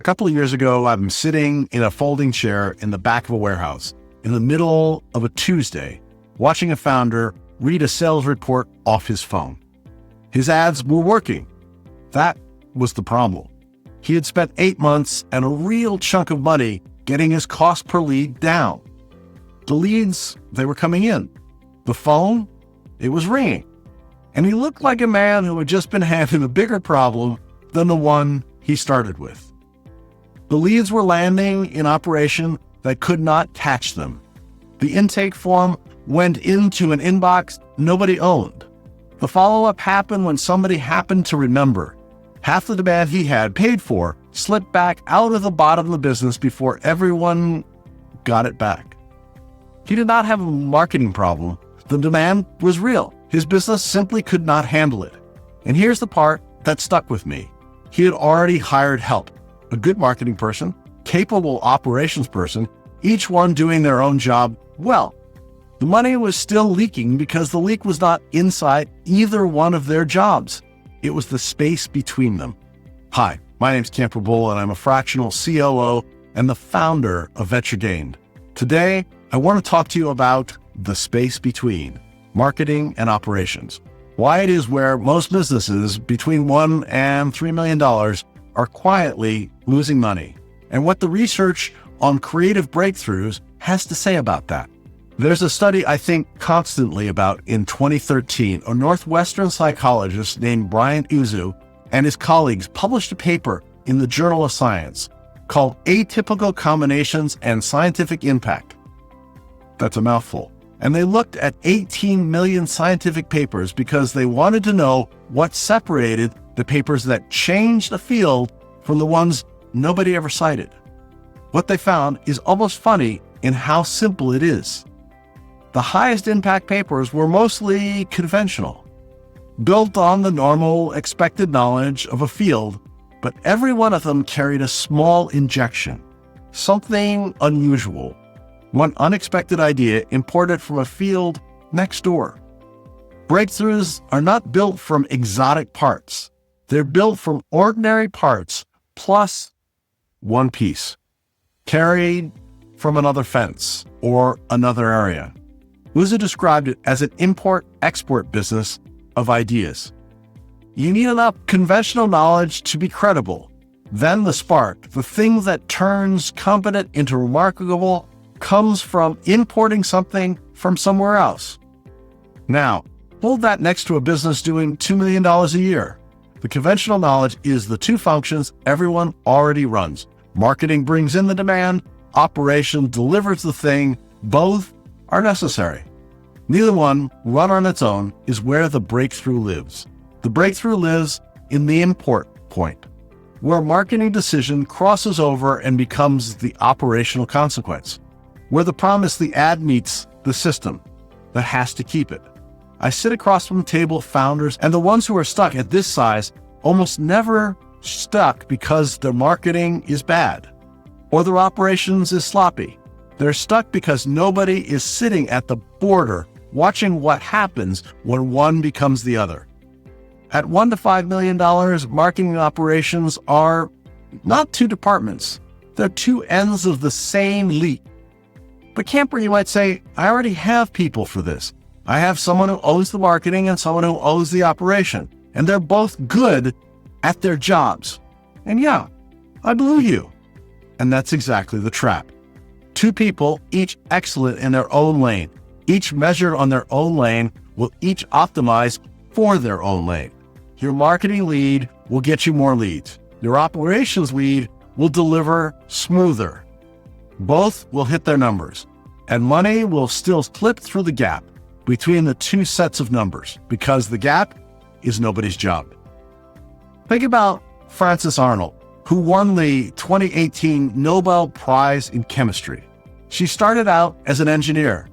A couple of years ago, I'm sitting in a folding chair in the back of a warehouse in the middle of a Tuesday, watching a founder read a sales report off his phone. His ads were working. That was the problem. He had spent 8 months and a real chunk of money getting his cost per lead down. The leads, they were coming in. The phone, it was ringing. And he looked like a man who had just been handed a bigger problem than the one he started with. The leads were landing in operation that could not catch them. The intake form went into an inbox nobody owned. The follow-up happened when somebody happened to remember. Half the demand he had paid for slipped back out of the bottom of the business before everyone got it back. He did not have a marketing problem. The demand was real. His business simply could not handle it. And here's the part that stuck with me. He had already hired help, a good marketing person, capable operations person, each one doing their own job well. The money was still leaking because the leak was not inside either one of their jobs. It was the space between them. Hi, my name's Camper Bull, and I'm a Fractional COO and the founder of Venture Gained. Today, I want to talk to you about the space between marketing and operations. Why it is where most businesses between $1 and $3 million are quietly losing money, and what the research on creative breakthroughs has to say about that. There's a study I think constantly about in 2013. A Northwestern psychologist named Brian Uzu and his colleagues published a paper in the Journal of Science called Atypical Combinations and Scientific Impact. That's a mouthful. And they looked at 18 million scientific papers because they wanted to know what separated the papers that changed the field from the ones nobody ever cited. What they found is almost funny in how simple it is. The highest impact papers were mostly conventional, built on the normal expected knowledge of a field, but every one of them carried a small injection, something unusual, one unexpected idea imported from a field next door. Breakthroughs are not built from exotic parts. They're built from ordinary parts plus one piece, carried from another fence or another area. Uzu described it as an import-export business of ideas. You need enough conventional knowledge to be credible. Then the spark, the thing that turns competent into remarkable, comes from importing something from somewhere else. Now, hold that next to a business doing $2 million a year. The conventional knowledge is the two functions everyone already runs. Marketing brings in the demand, operation delivers the thing. Both are necessary. Neither one, run on its own, is where the breakthrough lives. The breakthrough lives in the import point, where marketing decision crosses over and becomes the operational consequence, where the promise the ad meets the system that has to keep it. I sit across from the table of founders, and the ones who are stuck at this size almost never stuck because their marketing is bad or their operations is sloppy. They're stuck because nobody is sitting at the border watching what happens when one becomes the other. At $1 to $5 million, marketing and operations are not two departments. They're two ends of the same leap. But Camper, you might say, I already have people for this. I have someone who owns the marketing and someone who owns the operation, and they're both good at their jobs. And yeah, I believe you. And that's exactly the trap. Two people, each excellent in their own lane, each measured on their own lane, will each optimize for their own lane. Your marketing lead will get you more leads. Your operations lead will deliver smoother. Both will hit their numbers, and money will still slip through the gap between the two sets of numbers because the gap is nobody's job. Think about Frances Arnold, who won the 2018 Nobel Prize in Chemistry. She started out as an engineer.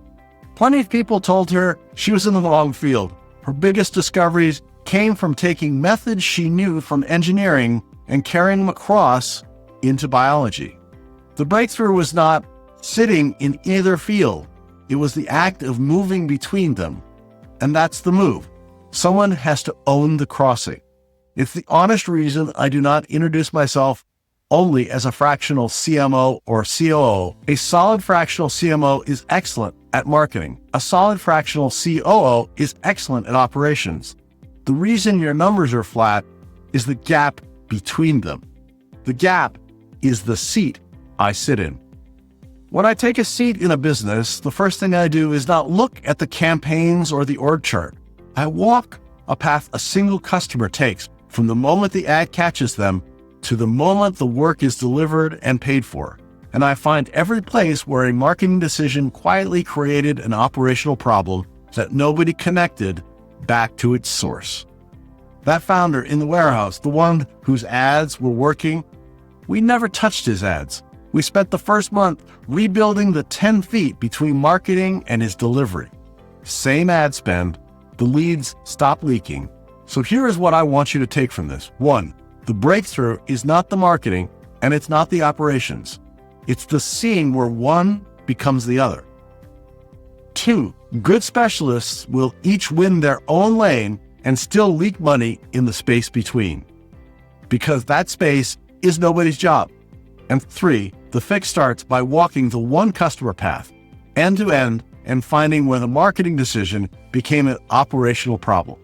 Plenty of people told her she was in the wrong field. Her biggest discoveries came from taking methods she knew from engineering and carrying them across into biology. The breakthrough was not sitting in either field. It was the act of moving between them. And that's the move. Someone has to own the crossing. It's the honest reason I do not introduce myself only as a fractional CMO or COO. A solid fractional CMO is excellent at marketing. A solid fractional COO is excellent at operations. The reason your numbers are flat is the gap between them. The gap is the seat I sit in. When I take a seat in a business, the first thing I do is not look at the campaigns or the org chart. I walk a path a single customer takes from the moment the ad catches them to the moment the work is delivered and paid for. And I find every place where a marketing decision quietly created an operational problem that nobody connected back to its source. That founder in the warehouse, the one whose ads were working, we never touched his ads. We spent the first month rebuilding the 10 feet between marketing and his delivery. Same ad spend, the leads stopped leaking. So here is what I want you to take from this. 1, the breakthrough is not the marketing and it's not the operations. It's the seeing where one becomes the other. 2, good specialists will each win their own lane and still leak money in the space between, because that space is nobody's job. And 3, the fix starts by walking the one customer path, end to end, and finding where the marketing decision became an operational problem.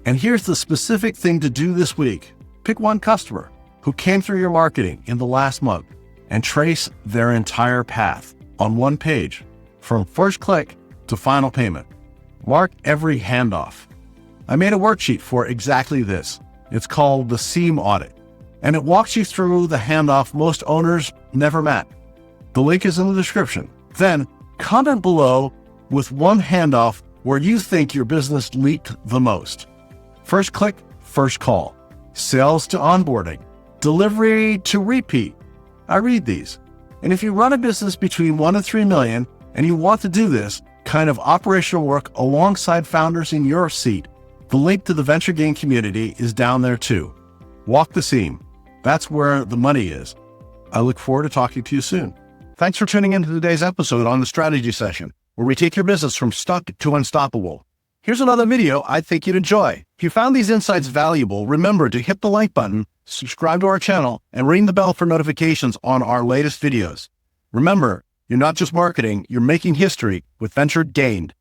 And here's the specific thing to do this week. Pick one customer who came through your marketing in the last month and trace their entire path on one page, from first click to final payment. Mark every handoff. I made a worksheet for exactly this. It's called the SEAM audit, and it walks you through the handoff most owners never met. The link is in the description. Then comment below with one handoff where you think your business leaked the most. First click, first call, sales to onboarding, delivery to repeat. I read these. And if you run a business between 1 and 3 million and you want to do this kind of operational work alongside founders in your seat, the link to the Venture Gain community is down there too. Walk the seam. That's where the money is. I look forward to talking to you soon. Thanks for tuning into today's episode on the Strategy Session, where we take your business from stuck to unstoppable. Here's another video I think you'd enjoy. If you found these insights valuable, remember to hit the like button, subscribe to our channel, and ring the bell for notifications on our latest videos. Remember, you're not just marketing, you're making history with Venture Gained.